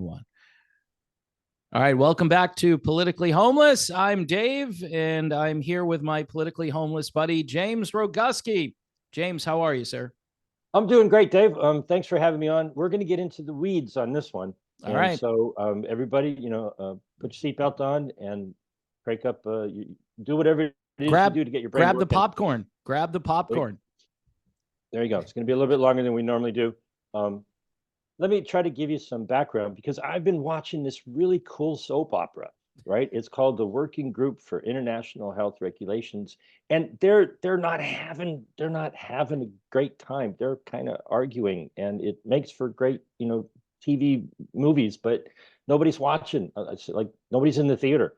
One. All right, welcome back to Politically Homeless. I'm Dave, and I'm here with my politically homeless buddy, James Roguski. James, how are you, sir? I'm doing great, Dave. Thanks for having me on. We're going to get into the weeds on this one. All right. So everybody, put your seatbelt on and crank up, do whatever it is you do to get your brain working. Grab the popcorn. Grab the popcorn. There you go. It's going to be a little bit longer than we normally do. Let me try to give you some background because I've been watching this really cool soap opera, right? It's called the Working Group for International Health Regulations, and they're not having a great time. They're kind of arguing, and it makes for great, TV movies, but nobody's watching. It's like nobody's in the theater,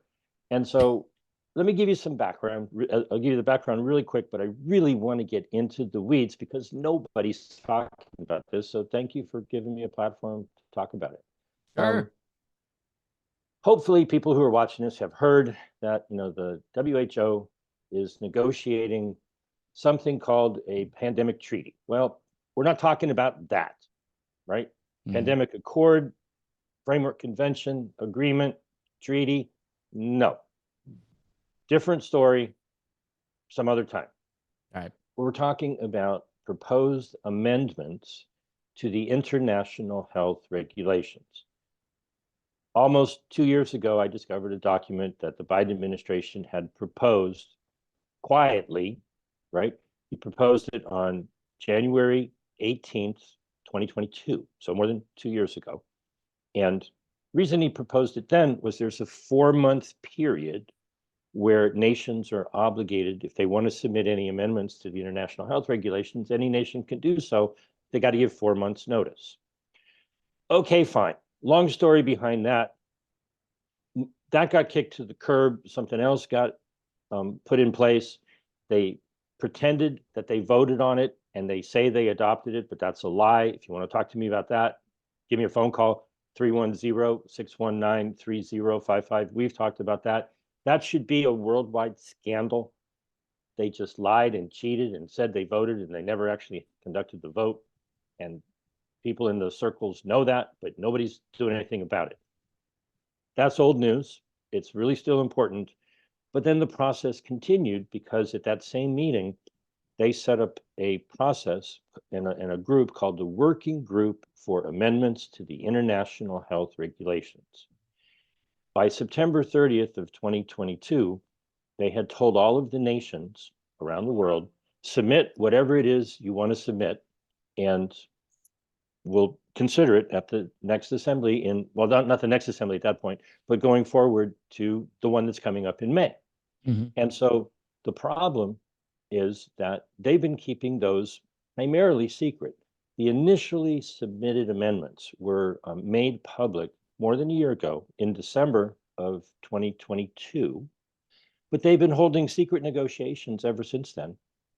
and so let me give you some background. I'll give you the background really quick, but I really want to get into the weeds because nobody's talking about this. So thank you for giving me a platform to talk about it. Sure. Hopefully people who are watching this have heard that, the WHO is negotiating something called a pandemic treaty. Well, we're not talking about that, right? Pandemic accord, framework convention, agreement, treaty, no. Different story, some other time. All right. We're talking about proposed amendments to the international health regulations. Almost 2 years ago, I discovered a document that the Biden administration had proposed quietly, right? He proposed it on January 18th, 2022, so more than 2 years ago. And the reason he proposed it then was there's a 4-month period where nations are obligated, if they want to submit any amendments to the international health regulations, any nation can do so. They got to give 4 months notice. Okay, fine. Long story behind that. That got kicked to the curb. Something else got put in place. They pretended that they voted on it and they say they adopted it, but that's a lie. If you want to talk to me about that, give me a phone call, 310-619-3055. We've talked about that. That should be a worldwide scandal. They just lied and cheated and said they voted and they never actually conducted the vote. And people in those circles know that, but nobody's doing anything about it. That's old news. It's really still important. But then the process continued because at that same meeting, they set up a process in a group called the Working Group for Amendments to the International Health Regulations. By September 30th of 2022, they had told all of the nations around the world, submit whatever it is you want to submit, and we'll consider it at the next assembly not the next assembly at that point, but going forward to the one that's coming up in May. And so the problem is that they've been keeping those primarily secret. The initially submitted amendments were made public more than a year ago in December of 2022, but they've been holding secret negotiations ever since then.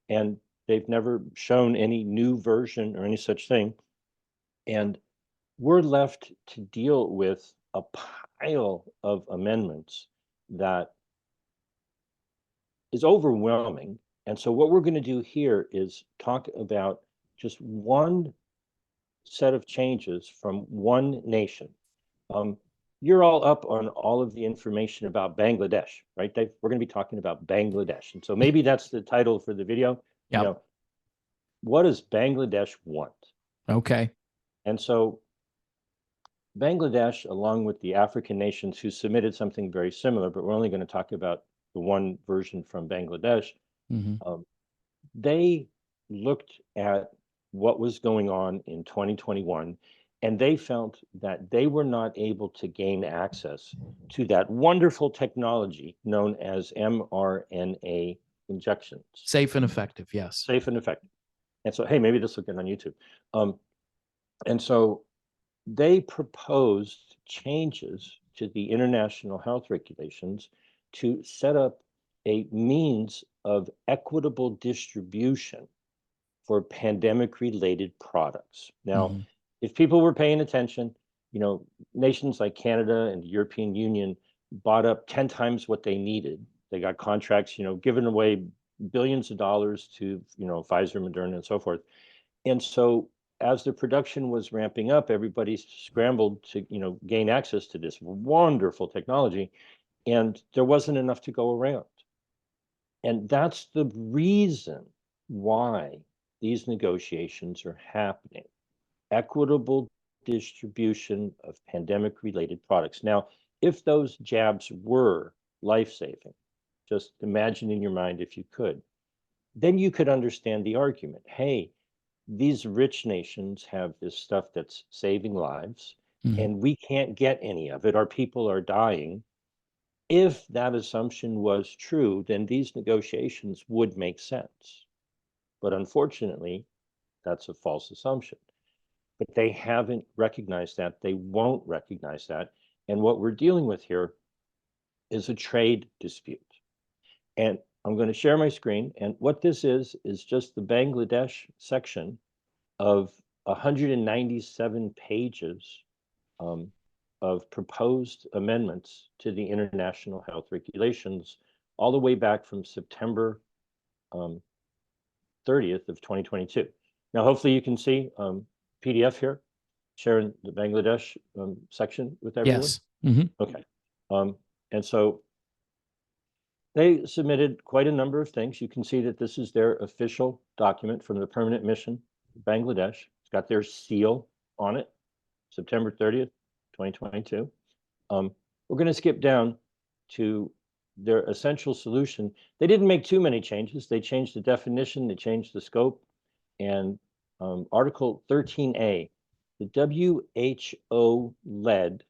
And they've never shown any new version or any such thing. And we're left to deal with a pile of amendments that is overwhelming. And so what we're going to do here is talk about just one set of changes from one nation. You're all up on all of the information about Bangladesh, right, Dave? We're going to be talking about Bangladesh. And so maybe that's the title for the video. Yep. What does Bangladesh want? Okay. And so Bangladesh, along with the African nations who submitted something very similar, but we're only going to talk about the one version from Bangladesh, they looked at what was going on in 2021, and they felt that they were not able to gain access to that wonderful technology known as mRNA injections. Safe and effective, yes. Safe and effective. And so, hey, maybe this will get on YouTube. And so they proposed changes to the international health regulations to set up a means of equitable distribution for pandemic-related products. Now, if people were paying attention, nations like Canada and the European Union bought up 10 times what they needed. They got contracts, giving away billions of dollars to, Pfizer, Moderna, and so forth. And so as the production was ramping up, everybody scrambled to, gain access to this wonderful technology, and there wasn't enough to go around. And that's the reason why these negotiations are happening. Equitable distribution of pandemic-related products. Now, if those jabs were life-saving, just imagine in your mind if you could, then you could understand the argument. Hey, these rich nations have this stuff that's saving lives, and we can't get any of it. Our people are dying. If that assumption was true, then these negotiations would make sense. But unfortunately, that's a false assumption. But they haven't recognized that. They won't recognize that. And what we're dealing with here is a trade dispute. And I'm going to share my screen. And what this is just the Bangladesh section of 197 pages of proposed amendments to the international health regulations, all the way back from September 30th of 2022. Now, hopefully you can see PDF here, sharing the Bangladesh section with everyone. Yes. Okay. And so they submitted quite a number of things. You can see that this is their official document from the permanent mission, Bangladesh. It's got their seal on it, September 30th, 2022. We're going to skip down to their essential solution. They didn't make too many changes. They changed the definition, they changed the scope, and Article 13A, the WHO-led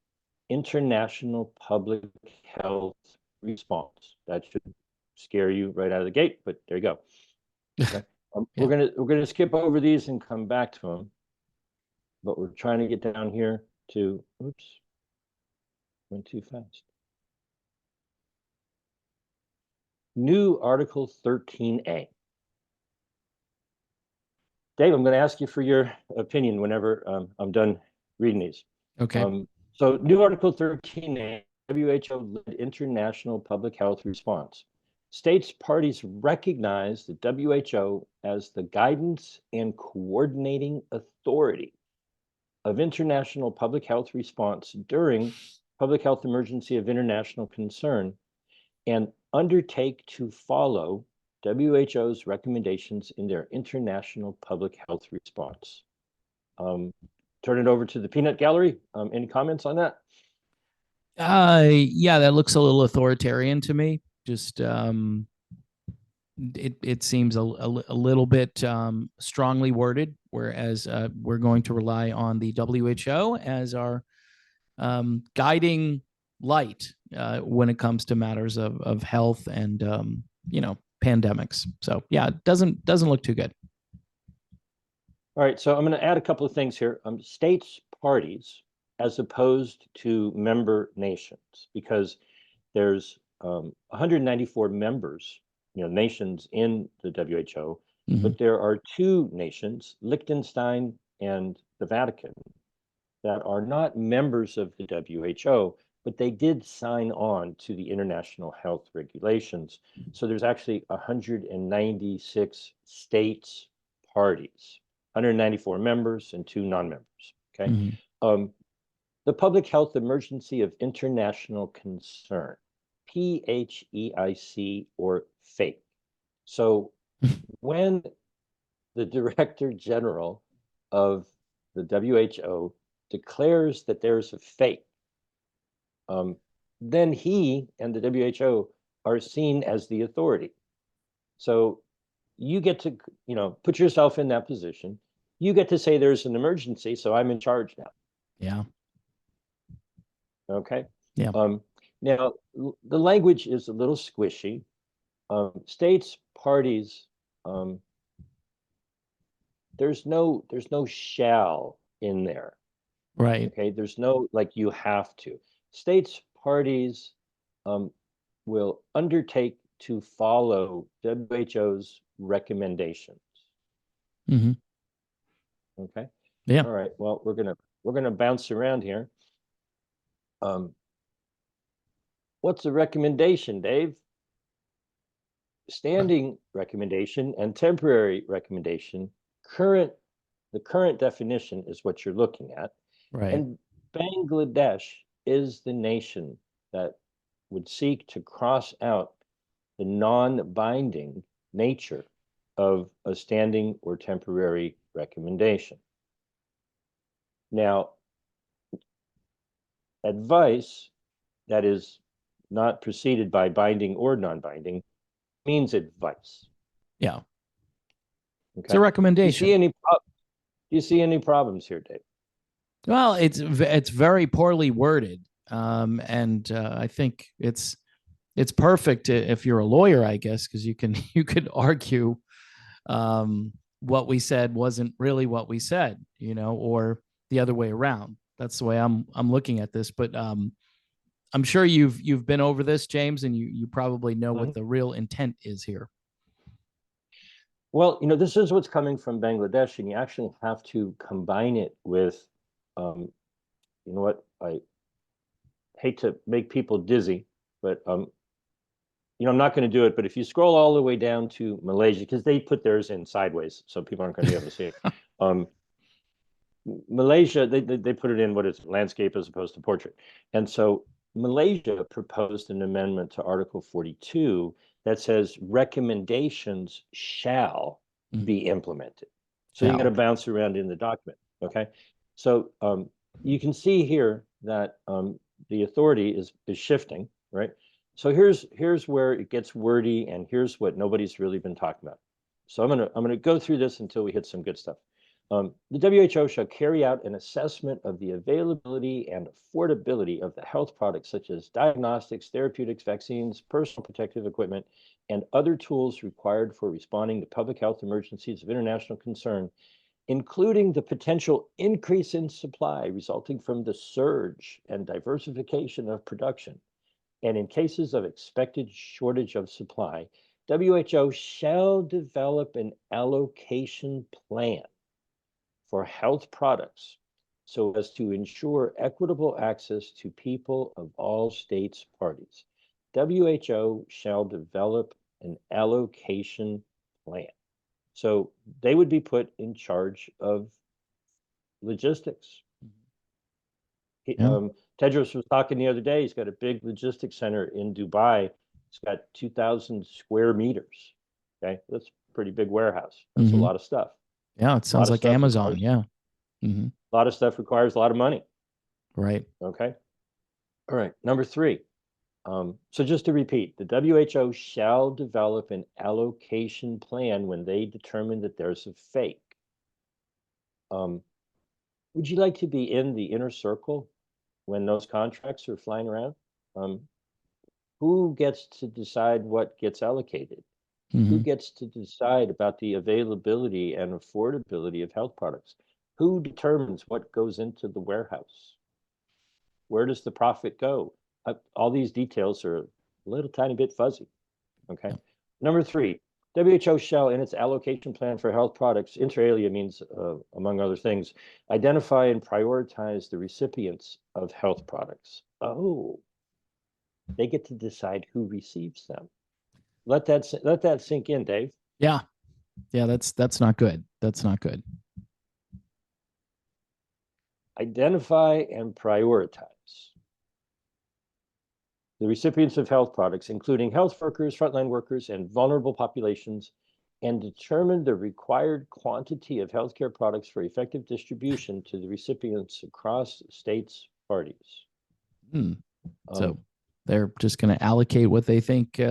international public health response. That should scare you right out of the gate, but there you go. Okay. Yeah. We're gonna skip over these and come back to them, but we're trying to get down here to, oops, went too fast. New Article 13A. Dave, I'm going to ask you for your opinion whenever I'm done reading these. Okay. So new Article 13A, WHO-led international public health response. States parties recognize the WHO as the guidance and coordinating authority of international public health response during public health emergency of international concern, and undertake to follow WHO's recommendations in their international public health response. Turn it over to the peanut gallery. Any comments on that? Yeah, that looks a little authoritarian to me. Just it seems a little bit strongly worded, whereas we're going to rely on the WHO as our guiding light when it comes to matters of health and pandemics. So yeah, it doesn't look too good. All right, so I'm going to add a couple of things here. States parties as opposed to member nations, because there's 194 members, nations in the WHO, but there are two nations, Liechtenstein and the Vatican, that are not members of the WHO, but they did sign on to the international health regulations. So there's actually 196 states parties, 194 members and 2 non-members, okay? The Public Health Emergency of International Concern, PHEIC, or FAKE. So when the Director General of the WHO declares that there's a fake, then he and the WHO are seen as the authority. So you get to, put yourself in that position. You get to say there's an emergency, so I'm in charge now. Yeah. Okay. Yeah. Now the language is a little squishy. States parties, there's no shall in there. Right. Okay. There's no you have to. States parties will undertake to follow WHO's recommendations. Okay. Yeah. All right. Well, we're gonna bounce around here. What's the recommendation, Dave? Standing recommendation and temporary recommendation. Current The current definition is what you're looking at. Right. And Bangladesh is the nation that would seek to cross out the non-binding nature of a standing or temporary recommendation. Now, advice that is not preceded by binding or non-binding means advice. Yeah. Okay. It's a recommendation. Do you see any problems here, Dave? Well, it's very poorly worded, and I think it's perfect if you're a lawyer, I guess, because you could argue what we said wasn't really what we said, or the other way around. That's the way I'm looking at this. But I'm sure you've been over this, James, and you probably know what the real intent is here. Well, this is what's coming from Bangladesh, and you actually have to combine it with, you know what, I hate to make people dizzy, but I'm not going to do it. But if you scroll all the way down to Malaysia, because they put theirs in sideways, so people aren't going to be able to see it. Malaysia, they put it in what is landscape as opposed to portrait, and so Malaysia proposed an amendment to Article 42 that says recommendations shall be implemented. So you got to bounce around in the document. Okay. So you can see here that the authority is shifting, right? So here's where it gets wordy, and here's what nobody's really been talking about. So I'm gonna go through this until we hit some good stuff. The WHO shall carry out an assessment of the availability and affordability of the health products such as diagnostics, therapeutics, vaccines, personal protective equipment, and other tools required for responding to public health emergencies of international concern, including the potential increase in supply resulting from the surge and diversification of production. And in cases of expected shortage of supply, WHO shall develop an allocation plan for health products so as to ensure equitable access to people of all states parties. WHO shall develop an allocation plan. So they would be put in charge of logistics. Tedros was talking the other day. He's got a big logistics center in Dubai. It's got 2,000 square meters. Okay, that's a pretty big warehouse. That's a lot of stuff. Yeah, it sounds like Amazon. Yeah. A lot of stuff requires a lot of money. Right. Okay. All right. Number 3. So just to repeat, the WHO shall develop an allocation plan when they determine that there's a fake. Would you like to be in the inner circle when those contracts are flying around? Who gets to decide what gets allocated? Who gets to decide about the availability and affordability of health products? Who determines what goes into the warehouse? Where does the profit go? All these details are a little tiny bit fuzzy. Okay. Yeah. Number 3, WHO shall, in its allocation plan for health products, inter alia means, among other things, identify and prioritize the recipients of health products. Oh, they get to decide who receives them. Let that sink in, Dave. Yeah. That's not good. That's not good. Identify and prioritize the recipients of health products, including health workers, frontline workers, and vulnerable populations, and determine the required quantity of healthcare products for effective distribution to the recipients across states parties. So they're just going to allocate what they think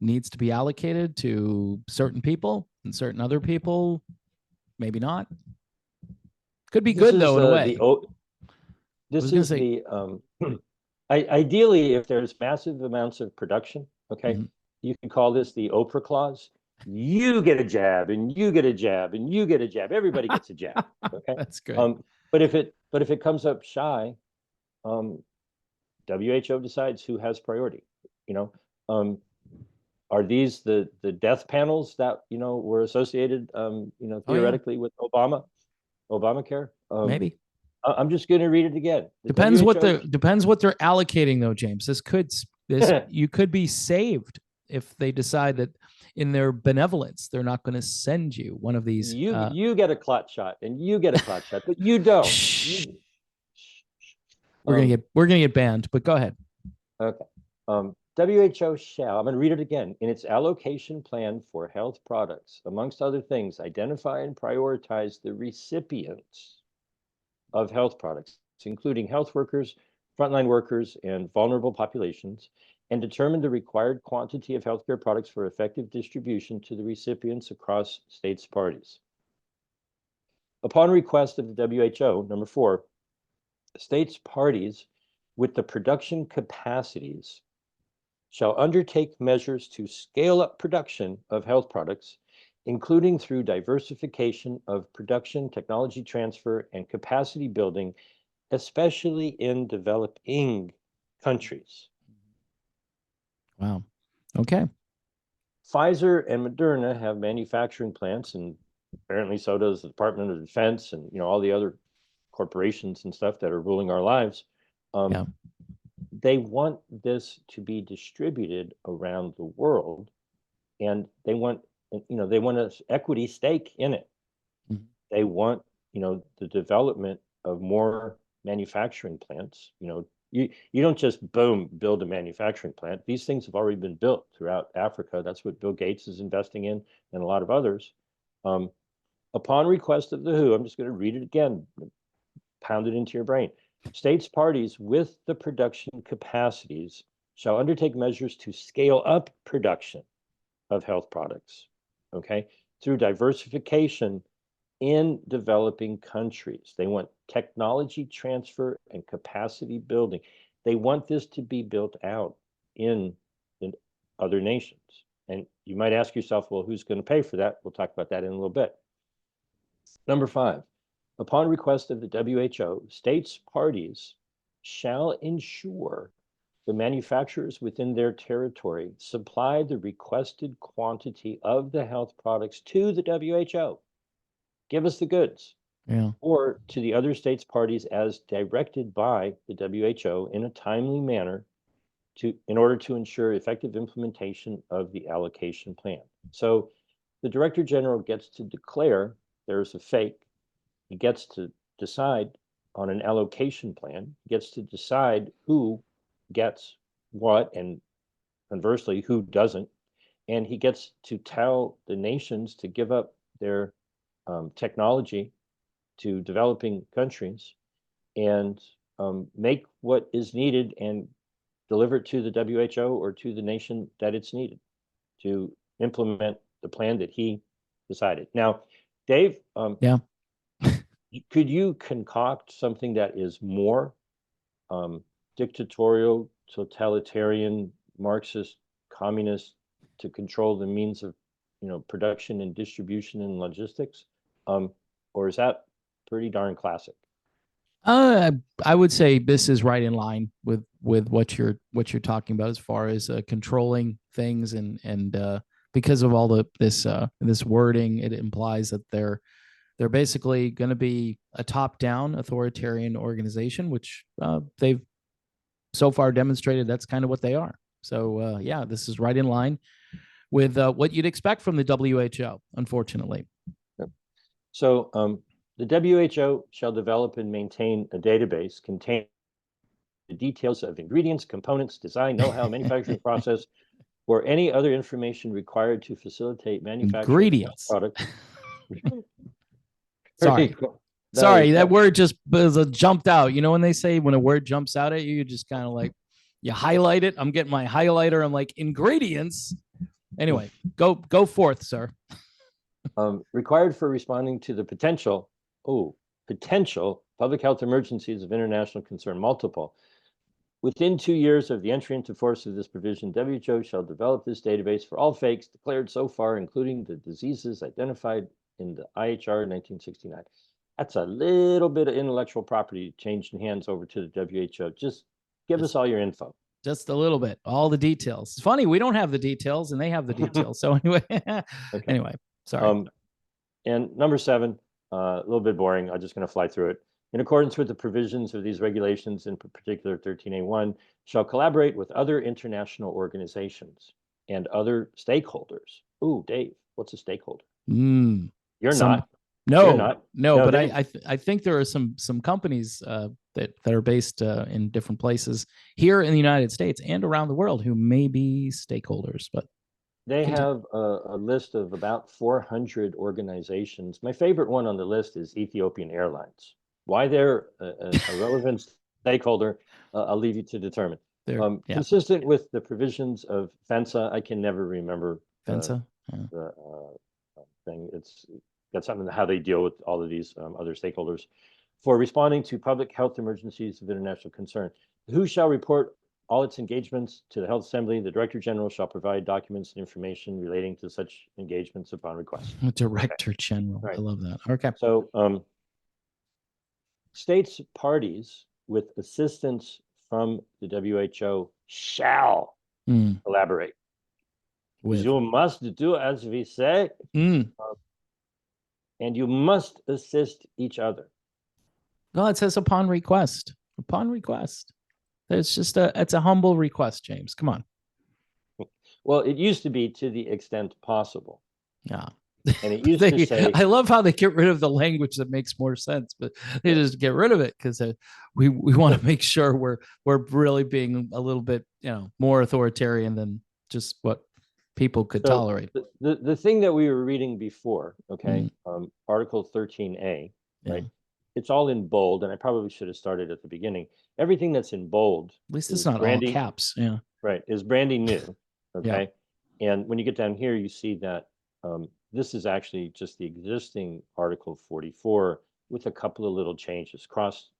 needs to be allocated to certain people, and certain other people, maybe not. Could be good, though, in a way. Ideally, if there's massive amounts of production, okay, you can call this the Oprah clause. You get a jab, and you get a jab, and you get a jab. Everybody gets a jab. Okay, that's good. But if it comes up shy, WHO decides who has priority. Are these the death panels that were associated theoretically with Obamacare? Maybe. I'm just going to read it again. Depends what they're allocating, though, James. You could be saved if they decide that in their benevolence, they're not going to send you one of these. You get a clot shot, and you get a clot shot, but you don't. Shh. We're gonna get banned. But go ahead. Okay. WHO shall, I'm going to read it again, in its allocation plan for health products, amongst other things, identify and prioritize the recipients of health products, including health workers, frontline workers, and vulnerable populations, and determine the required quantity of healthcare products for effective distribution to the recipients across states parties. Upon request of the WHO, number 4, states parties with the production capacities shall undertake measures to scale up production of health products, including through diversification of production, technology transfer, and capacity building, especially in developing countries. Wow. Okay. Pfizer and Moderna have manufacturing plants, and apparently so does the Department of Defense and all the other corporations and stuff that are ruling our lives. Yeah. They want this to be distributed around the world, and they want an equity stake in it. Mhm. They want the development of more manufacturing plants. You don't just boom build a manufacturing plant. These things have already been built throughout Africa. That's what Bill Gates is investing in, and a lot of others. Upon request of the WHO, I'm just going to read it again, pound it into your brain. States parties with the production capacities shall undertake measures to scale up production of health products, okay, through diversification in developing countries. They want technology transfer and capacity building. They want this to be built out in other nations. And you might ask yourself, well, who's going to pay for that? We'll talk about that in a little bit. Number 5, upon request of the WHO, states parties shall ensure the manufacturers within their territory supply the requested quantity of the health products to the WHO. Give us the goods. Yeah. Or to the other states parties as directed by the WHO in a timely manner in order to ensure effective implementation of the allocation plan. So the Director General gets to declare there's a fake. He gets to decide on an allocation plan. He gets to decide who gets what, and conversely, who doesn't. And he gets to tell the nations to give up their technology to developing countries and make what is needed and deliver it to the WHO or to the nation that it's needed to implement the plan that he decided. Now, Dave, Yeah. could you concoct something that is more dictatorial, totalitarian, Marxist, communist to control the means of production and distribution and logistics? Or is that pretty darn classic? I would say this is right in line with what you're talking about as far as controlling things, and because of all this wording, it implies that they're basically going to be a top-down authoritarian organization, which they've so far demonstrated that's kind of what they are. So yeah, this is right in line with what you'd expect from the WHO, unfortunately. So the WHO shall develop and maintain a database containing the details of ingredients, components, design, know-how, manufacturing process, or any other information required to facilitate manufacturing Ingredients. of products. Sorry. Sorry, that word just jumped out. You know, when they say when a word jumps out at you, you just kind of like, you highlight it. I'm getting my highlighter. I'm like, ingredients. Anyway, go forth, sir. Required for responding to the potential public health emergencies of international concern, multiple. Within 2 years of the entry into force of this provision, WHO shall develop this database for all fakes declared so far, including the diseases identified in the IHR 1969. That's a little bit of intellectual property changing hands over to the WHO. Just give us all your info. Just a little bit, all the details. It's funny, we don't have the details and they have the details. So anyway, Anyway, sorry. And number 7, a little bit boring. I'm just going to fly through it. In accordance with the provisions of these regulations, in particular 13A1, shall collaborate with other international organizations and other stakeholders Ooh, Dave, what's a stakeholder? Mm, You're some not. You're no, not. no, No, but they. I think there are some companies that are based in different places here in the United States and around the world who may be stakeholders. But They continue. have a list of about 400 organizations. My favorite one on the list is Ethiopian Airlines. Why they're a relevant stakeholder, I'll leave you to determine. There, yeah, Consistent with the provisions of FENSA, I can never remember Fensa. Yeah. the thing. It's got something to how they deal with all of these other stakeholders. For responding to public health emergencies of international concern, who shall report all its engagements to the Health Assembly? The Director General shall provide documents and information relating to such engagements upon request. Okay, Director General. I right. love that. Okay. So states parties with assistance from the WHO shall Mm, collaborate. with. You must do as we say, Mm. and you must assist each other. Well, it says upon request. Upon request. It's a humble request, James. Come on. Well, it used to be to the extent possible. Yeah. And it used to say, I love how they get rid of the language that makes more sense, but they just get rid of it because we want to make sure we're really being a little bit more authoritarian than just what people could so tolerate. the thing that we were reading before, okay, Mm, Article 13A, yeah. right? It's all in bold, and I probably should have started at the beginning. Everything that's in bold At least it's is not all branding, caps. Yeah. right, is branding new, Yeah. okay? And when you get down here, you see that this is actually just the existing Article 44 with a couple of little changes, cross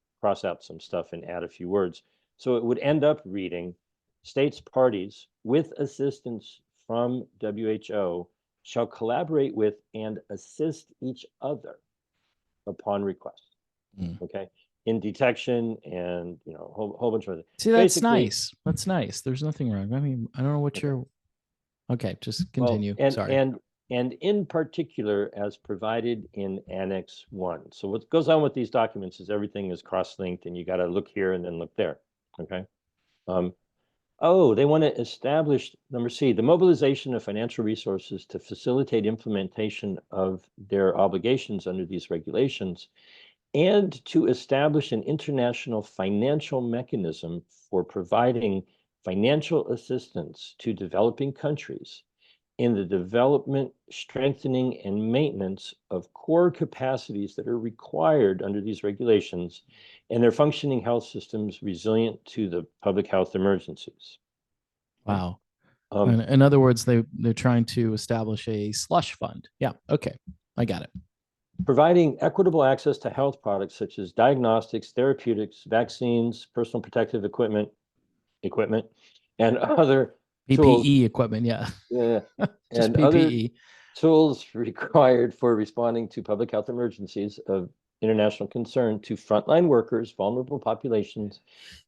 out some stuff and add a few words. So it would end up reading, states parties with assistance from WHO shall collaborate with and assist each other upon request. Mm. Okay, in detection and whole bunch of other. See, that's Basically, nice. That's nice. There's nothing wrong. I mean, I don't know what okay. you're. Okay, just Well, continue. and Sorry. and and in particular, as provided in Annex 1. So what goes on with these documents is everything is cross-linked, and you got to look here and then look there. Okay. Um, Oh, they want to establish, number C, the mobilization of financial resources to facilitate implementation of their obligations under these regulations and to establish an international financial mechanism for providing financial assistance to developing countries in the development, strengthening, and maintenance of core capacities that are required under these regulations and their functioning health systems resilient to the public health emergencies. Okay. Wow. Um, In other words, they're trying to establish a slush fund. Yeah. Okay. I got it. Providing equitable access to health products such as diagnostics, therapeutics, vaccines, personal protective equipment, and other tools, PPE equipment. Yeah. yeah, Just and other PPE. tools required for responding to public health emergencies of international concern to frontline workers, vulnerable populations,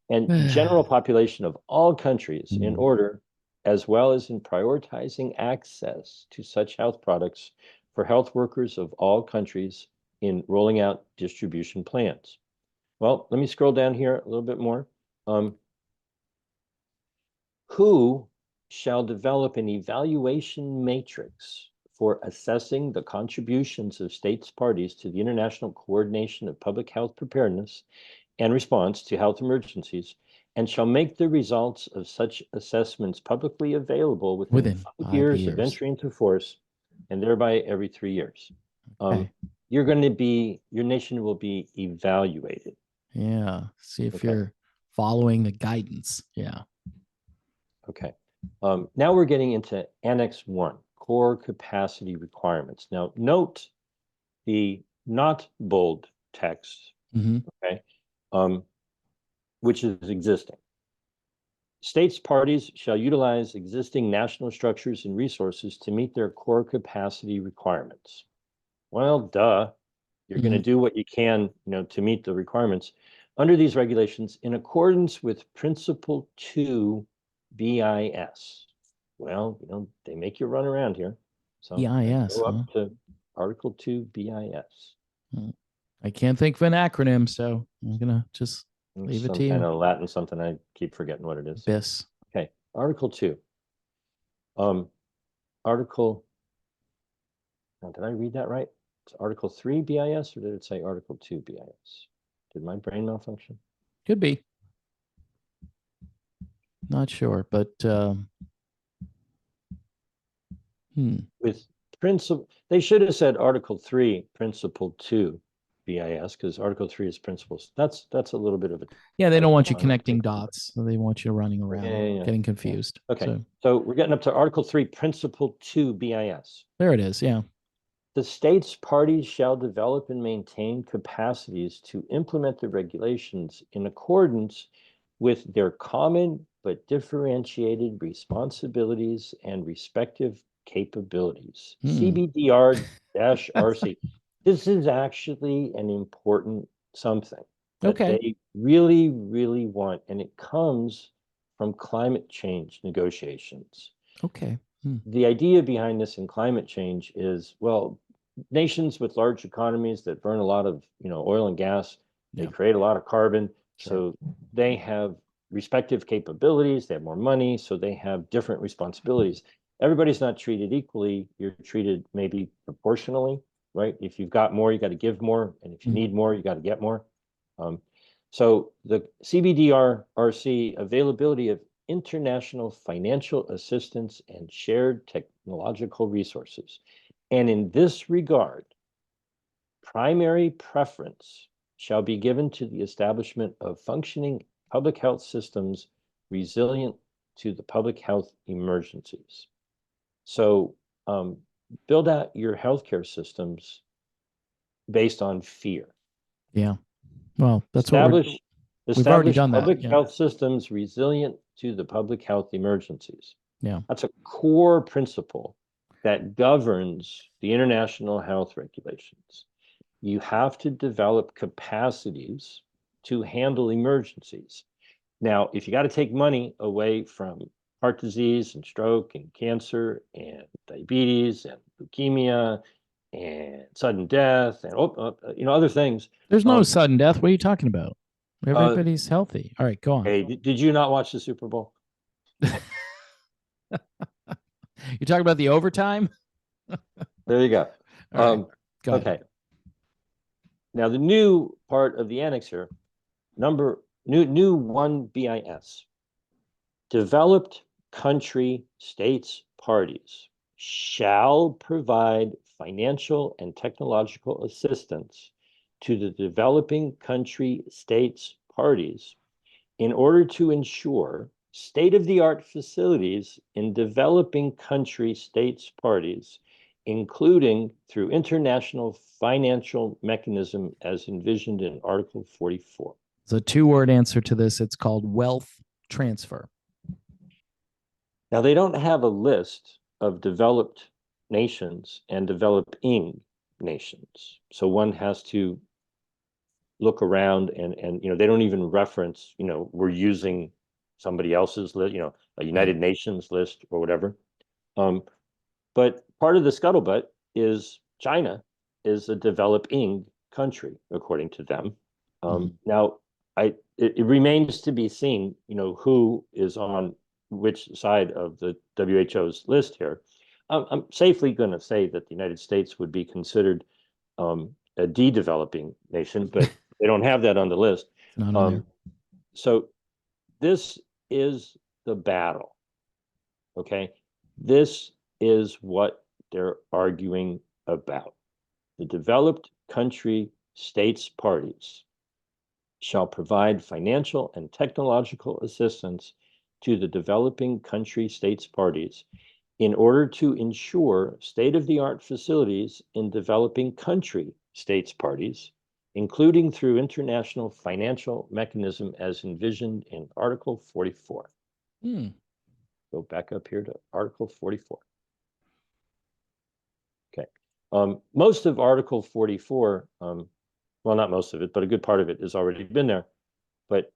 and general population of all countries in order, as well as in prioritizing access to such health products for health workers of all countries in rolling out distribution plans. Well, let me scroll down here a little bit more. Who shall develop an evaluation matrix for assessing the contributions of states parties to the international coordination of public health preparedness and response to health emergencies, and shall make the results of such assessments publicly available within Within 5 years of 5 years. entry into force, and thereby every 3 years. Okay. You're going to be, your nation will be evaluated. Yeah. See if Okay. you're following the guidance. Yeah. Okay. Now we're getting into Annex 1, core capacity requirements. Now, note the not bold text, Mm-hmm. okay, which is existing. States parties shall utilize existing national structures and resources to meet their core capacity requirements. Well, duh. You're going to do what you can, to meet the requirements under these regulations in accordance with Principle 2 BIS. Well, they make you run around here. So BIS, go huh? up to Article 2 BIS. I can't think of an acronym, so I'm gonna just leave it Some to kind you. of Latin something. I keep forgetting what it is. BIS. Okay, Article 2. Article Now, did I read that right? It's Article 3 BIS, or did it say Article 2 BIS? Did my brain malfunction? Could be. Not sure, but With principle, they should have said Article 3, Principle 2 BIS, because Article 3 is principles. That's a little bit of a yeah, they don't want you typo. connecting dots. So they want you running around, Yeah. getting confused. Okay, so we're getting up to Article 3, Principle 2 BIS. There it is. Yeah. The states parties shall develop and maintain capacities to implement the regulations in accordance with their common but differentiated responsibilities and respective capabilities. CBDR-RC. This is actually an important something that they really, really want, and it comes from climate change negotiations. Okay. The idea behind this in climate change is, well, nations with large economies that burn a lot of, oil and gas, they create a lot of carbon. So they have respective capabilities, they have more money, so they have different responsibilities. Everybody's not treated equally. You're treated maybe proportionally, right? If you've got more, you got to give more. And if you need more, you got to get more. So the CBDR-RC, availability of international financial assistance and shared technological resources. And in this regard, primary preference shall be given to the establishment of functioning public health systems resilient to the public health emergencies. So build out your healthcare systems based on fear. Yeah. Well, that's establish we've already done public that. health systems resilient to the public health emergencies. Yeah. That's a core principle that governs the international health regulations. You have to develop capacities to handle emergencies. Now, if you got to take money away from heart disease and stroke and cancer and diabetes and leukemia and sudden death and other things. There's no sudden death. What are you talking about? Everybody's healthy. All right, go on. Hey, did you not watch the Super Bowl? You're talking about the overtime? There you go. Go okay. ahead. Now the new part of the annex here, new 1 BIS. Developed country states parties shall provide financial and technological assistance to the developing country states parties in order to ensure state-of-the-art facilities in developing country states parties, including through international financial mechanism as envisioned in Article 44. It's a 2-word answer to this. It's called wealth transfer. Now, they don't have a list of developed nations and developing nations. So one has to look around and they don't even reference, we're using somebody else's list, a United Nations list or whatever. But part of the scuttlebutt is China is a developing country, according to them. Now, it remains to be seen, who is on which side of the WHO's list here. I'm safely going to say that the United States would be considered a de-developing nation, but they don't have that on the list. Not on there. So this is the battle. Okay, this is what they're arguing about. The developed country states parties shall provide financial and technological assistance to the developing country states parties in order to ensure state-of-the-art facilities in developing country states parties, including through international financial mechanism as envisioned in Article 44. Go back up here to Article 44. Okay. Most of Article 44, well, not most of it, but a good part of it has already been there. But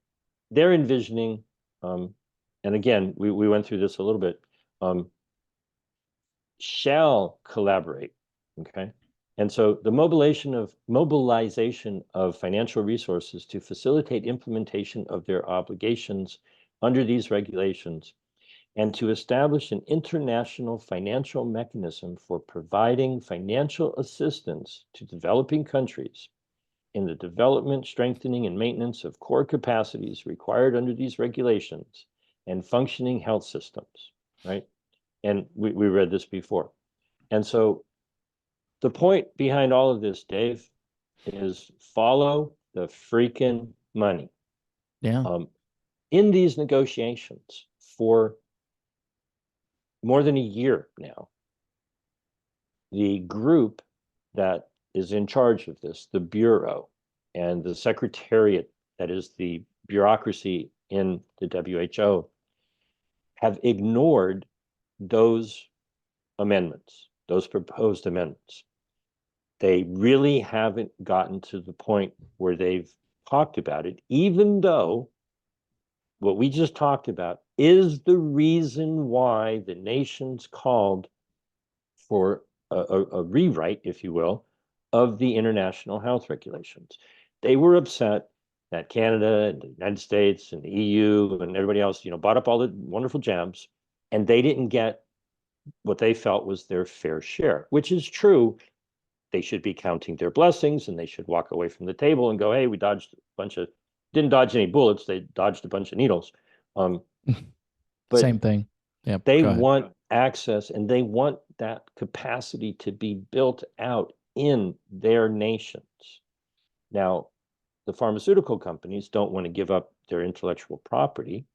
they're envisioning, and again, we went through this a little bit, shall collaborate, okay? And so the mobilization of financial resources to facilitate implementation of their obligations under these regulations and to establish an international financial mechanism for providing financial assistance to developing countries in the development, strengthening, and maintenance of core capacities required under these regulations and functioning health systems, right? And we read this before. And so the point behind all of this, Dave, is follow the freaking money. Yeah. In these negotiations for more than a year now, the group that is in charge of this, the Bureau, and the Secretariat, that is the bureaucracy in the WHO, have ignored those amendments, those proposed amendments. They really haven't gotten to the point where they've talked about it, even though what we just talked about is the reason why the nations called for a rewrite, if you will, of the international health regulations. They were upset that Canada and the United States and the EU and everybody else, bought up all the wonderful jabs, and they didn't get what they felt was their fair share, which is true. They should be counting their blessings, and they should walk away from the table and go, hey, we didn't dodge any bullets. They dodged a bunch of needles. But Same thing. Yeah. they want access, and they want that capacity to be built out in their nations. Now, the pharmaceutical companies don't want to give up their intellectual property.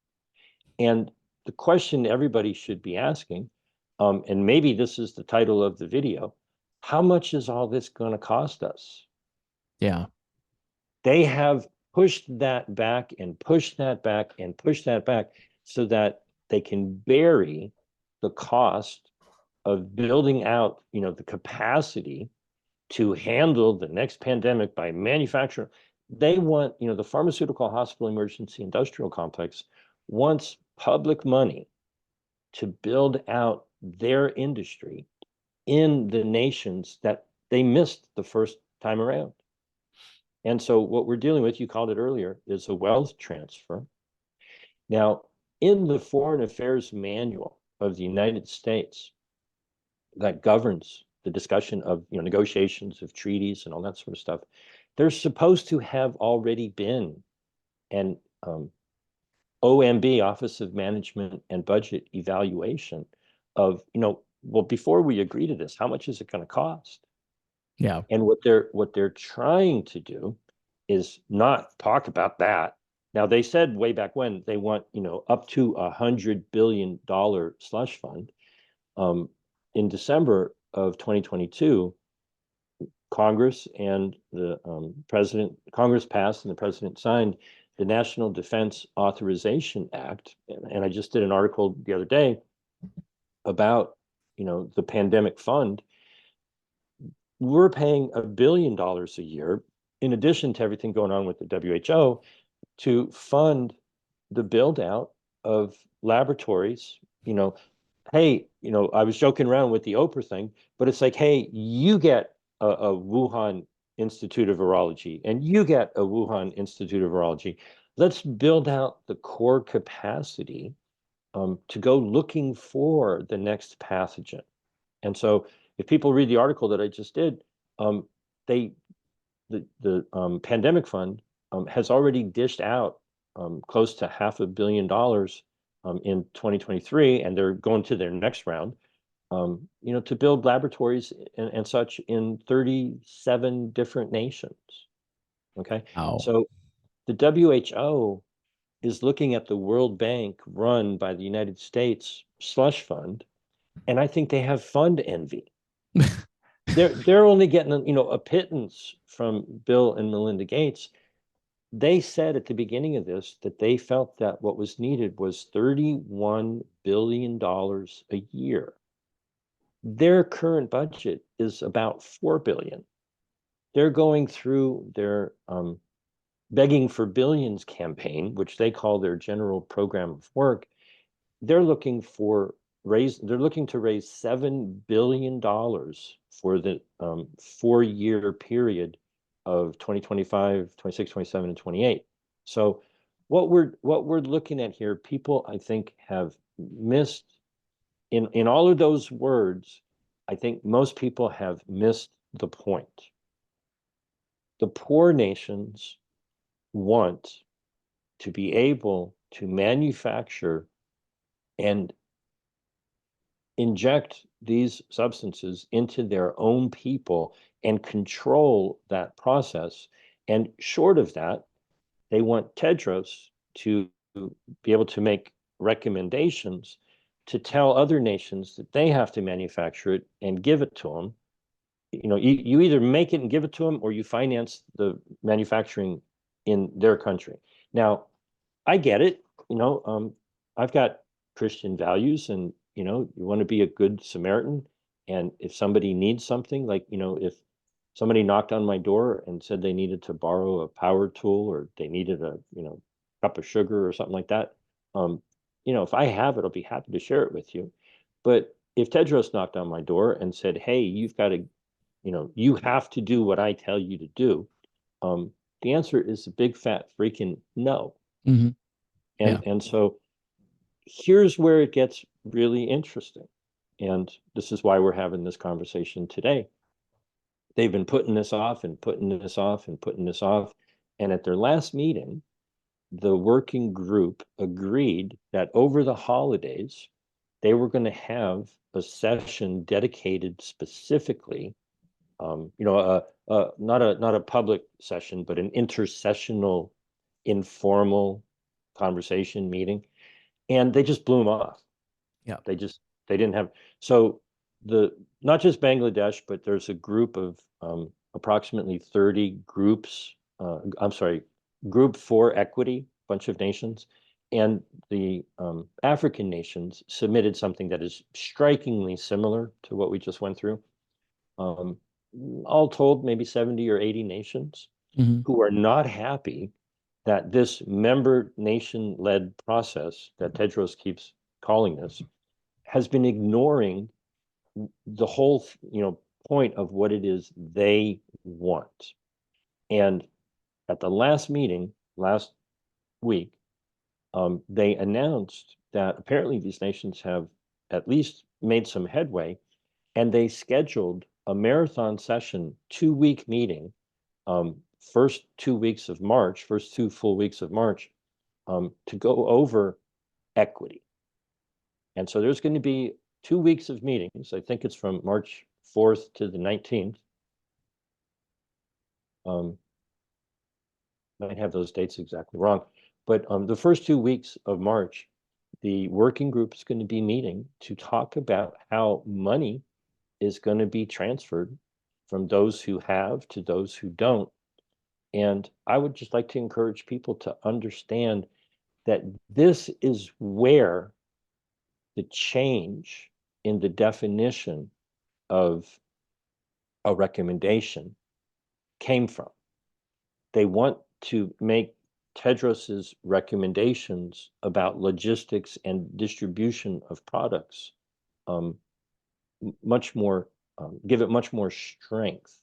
And the question everybody should be asking, and maybe this is the title of the video, how much is all this going to cost us? Yeah. They have pushed that back and pushed that back and pushed that back so that they can bury the cost of building out, the capacity to handle the next pandemic by manufacturing. They want, the pharmaceutical hospital emergency industrial complex wants public money to build out their industry in the nations that they missed the first time around. And so what we're dealing with, you called it earlier, is a wealth transfer. Now, in the Foreign Affairs Manual of the United States that governs the discussion of negotiations of treaties and all that sort of stuff, there's supposed to have already been an OMB, Office of Management and Budget evaluation of, well, before we agree to this, how much is it going to cost? Yeah. And what they're trying to do is not talk about that. Now, they said way back when they want, up to $100 billion slush fund. In December of 2022, Congress and the Congress passed and the president signed the National Defense Authorization Act. And I just did an article the other day about, the pandemic fund. We're paying $1 billion a year, in addition to everything going on with the WHO, to fund the build out of laboratories. Hey, I was joking around with the Oprah thing, but it's like, hey, you get a Wuhan Institute of Virology, and you get a Wuhan Institute of Virology. Let's build out the core capacity to go looking for the next pathogen. And so if people read the article that I just did, the pandemic fund has already dished out close to $500 million in 2023, and they're going to their next round, to build laboratories and such in 37 different nations. Okay. Wow. So the WHO is looking at the World Bank run by the United States slush fund, and I think they have fund envy. They're only getting a pittance from Bill and Melinda Gates. They said at the beginning of this that they felt that what was needed was $31 billion a year. Their current budget is about $4 billion. They're going through their begging for billions campaign, which they call their general program of work. They're looking to raise $7 billion for the 4-year period of 2025, 26, 27, and 28. So what we're looking at here, people, I think, have missed in all of those words. I think most people have missed the point. The poor nations want to be able to manufacture and inject these substances into their own people and control that process. And short of that, they want Tedros to be able to make recommendations to tell other nations that they have to manufacture it and give it to them. You either make it and give it to them, or you finance the manufacturing in their country. Now, I get it. I've got Christian values, and you want to be a good Samaritan. And if somebody needs something, like if somebody knocked on my door and said they needed to borrow a power tool, or they needed a cup of sugar or something like that, if I have it, I'll be happy to share it with you. But if Tedros knocked on my door and said, "Hey, you've got to, you have to do what I tell you to do," the answer is a big fat freaking no. Mm-hmm. And Yeah. and so here's where it gets really interesting. And this is why we're having this conversation today. They've been putting this off and putting this off and putting this off. And at their last meeting, the working group agreed that over the holidays, they were going to have a session dedicated specifically, not a public session, but an intersessional, informal conversation meeting. And they just blew them off. Yeah. They didn't have, so the not just Bangladesh, but there's a group of approximately 30 groups. I'm sorry, Group for Equity, bunch of nations, and the African nations submitted something that is strikingly similar to what we just went through. Um, all told, maybe 70 or 80 nations Mm-hmm. who are not happy that this member nation-led process that Tedros keeps calling this has been ignoring the whole point of what it is they want. And at the last meeting last week, they announced that apparently these nations have at least made some headway, and they scheduled a marathon session, 2-week meeting, first 2 weeks of March, first 2 full weeks of March, to go over equity. And so there's going to be 2 weeks of meetings. I think it's from March 4th to the 19th. Might have those dates exactly wrong. But the first 2 weeks of March, the working group is going to be meeting to talk about how money is going to be transferred from those who have to those who don't. And I would just like to encourage people to understand that this is where the change in the definition of a recommendation came from. They want to make Tedros's recommendations about logistics and distribution of products much more, give it much more strength.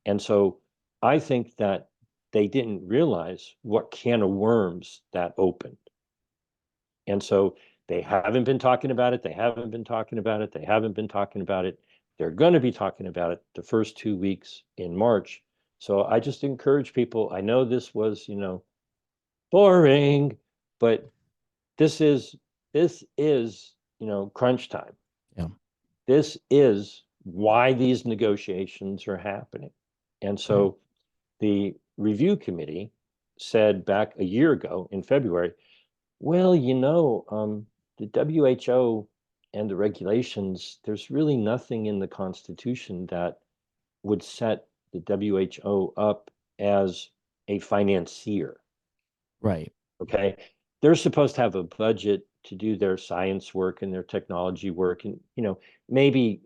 And so I think that they didn't realize what can of worms that opened. And so they haven't been talking about it. They haven't been talking about it. They haven't been talking about it. They're going to be talking about it the first 2 weeks in March. So I just encourage people. I know this was, boring, but this is, crunch time. Yeah. This is why these negotiations are happening. And so the review committee said back a year ago in February, well, the WHO and the regulations, there's really nothing in the Constitution that would set the WHO up as a financier. Right. Okay. They're supposed to have a budget to do their science work and their technology work, and maybe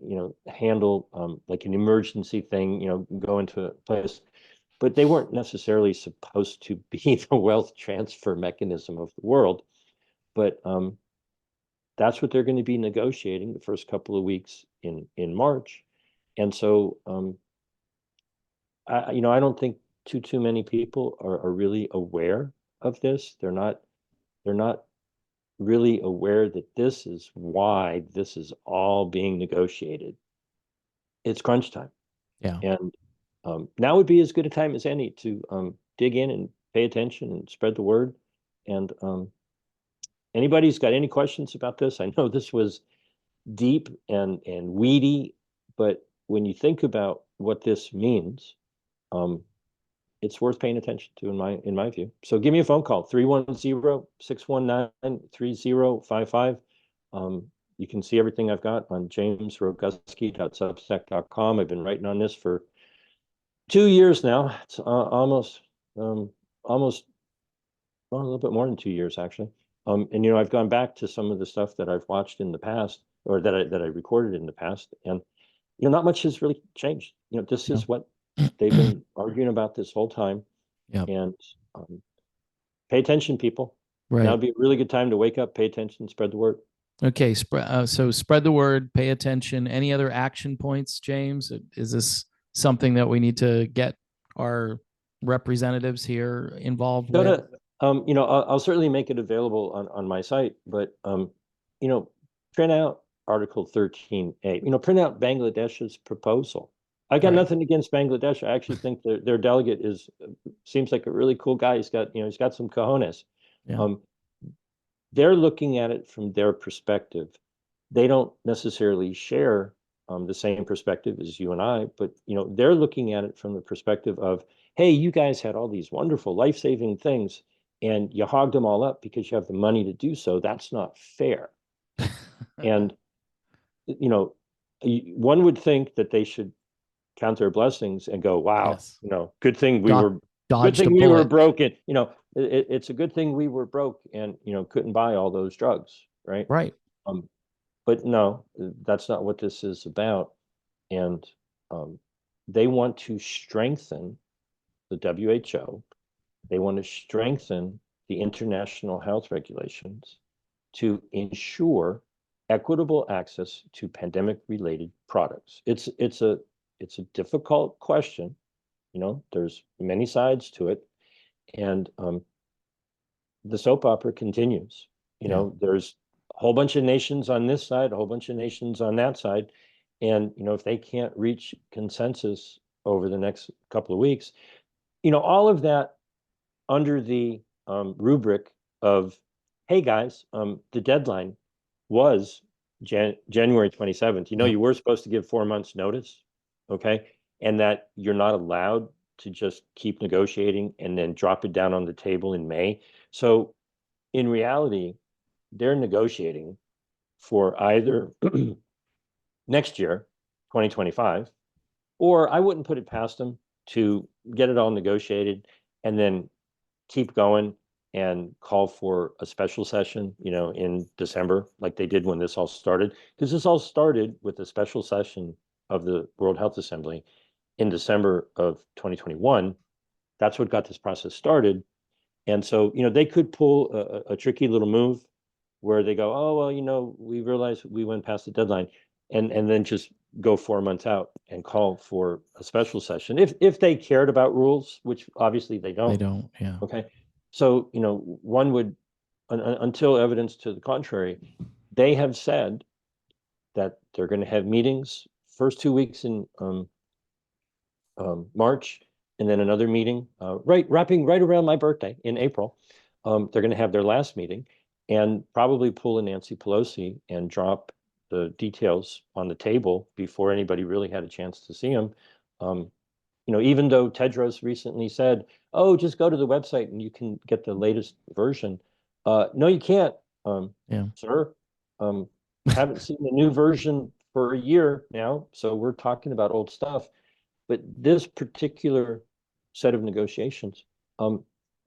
handle like an emergency thing, go into a place. But they weren't necessarily supposed to be the wealth transfer mechanism of the world. But that's what they're going to be negotiating the first couple of weeks in March. And so I don't think too many people are really aware of this. They're not really aware that this is why this is all being negotiated. It's crunch time. Yeah. And now would be as good a time as any to dig in and pay attention and spread the word. And anybody's got any questions about this? I know this was deep and weedy, but when you think about what this means, it's worth paying attention to in my view. So give me a phone call, 310-619-3055. You can see everything I've got on jamesroguski.substack.com. I've been writing on this for 2 years now. It's almost well, a little bit more than 2 years actually. And I've gone back to some of the stuff that I've watched in the past, or that I recorded in the past, and not much has really changed. This is what they've been arguing about this whole time. Yeah. And pay attention, people. Right. Now would be a really good time to wake up, pay attention, spread the word. Okay. So spread the word, pay attention. Any other action points, James? Is this something that we need to get our representatives here involved with? I'll certainly make it available on my site, but print out Article 13A. Print out Bangladesh's proposal. I got nothing against Bangladesh. I actually think their delegate seems like a really cool guy. He's got some cojones. Yeah. They're looking at it from their perspective. They don't necessarily share the same perspective as you and I, but they're looking at it from the perspective of, hey, you guys had all these wonderful life-saving things, and you hogged them all up because you have the money to do so. That's not fair. And one would think that they should count their blessings and go, wow, Yes. good thing we were broken. It's a good thing we were broke and couldn't buy all those drugs, right? Right. But no, that's not what this is about. And they want to strengthen the WHO. They want to strengthen the international health regulations to ensure equitable access to pandemic-related products. It's a difficult question. There's many sides to it, and the soap opera continues. There's a whole bunch of nations on this side, a whole bunch of nations on that side, and if they can't reach consensus over the next couple of weeks, all of that under the rubric of, hey guys, the deadline was January 27th. You were supposed to give 4 months notice, okay? And that you're not allowed to just keep negotiating and then drop it down on the table in May. So in reality, they're negotiating for either next year, 2025, or I wouldn't put it past them to get it all negotiated and then keep going and call for a special session, in December, like they did when this all started. Because this all started with a special session of the World Health Assembly in December of 2021. That's what got this process started. And so, they could pull a tricky little move where they go, oh, well, we realized we went past the deadline, and then just go 4 months out and call for a special session if they cared about rules, which obviously they don't. They don't. Yeah. Okay. So, one would, until evidence to the contrary, they have said that they're going to have meetings first 2 weeks in March, and then another meeting wrapping right around my birthday in April. They're going to have their last meeting and probably pull a Nancy Pelosi and drop the details on the table before anybody really had a chance to see them. Even though Tedros recently said, oh, just go to the website and you can get the latest version. No, you can't, sir. Haven't seen the new version for a year now, so we're talking about old stuff. But this particular set of negotiations,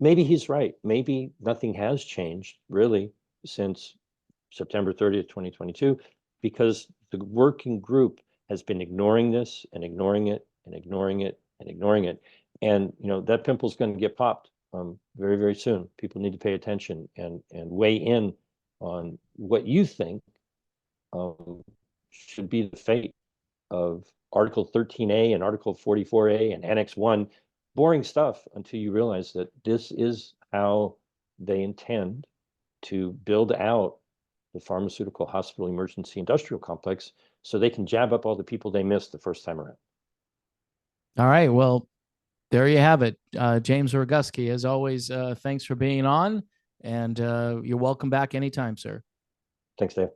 maybe he's right. Maybe nothing has changed really since September 30th, 2022, because the working group has been ignoring this and ignoring it and ignoring it and ignoring it. And that pimple's going to get popped very, very soon. People need to pay attention and weigh in on what you think should be the fate of Article 13A and Article 44A and Annex 1. Boring stuff until you realize that this is how they intend to build out the pharmaceutical hospital emergency industrial complex so they can jab up all the people they missed the first time around. All right. Well, there you have it. James Roguski, as always, thanks for being on, and you're welcome back anytime, sir. Thanks, Dave.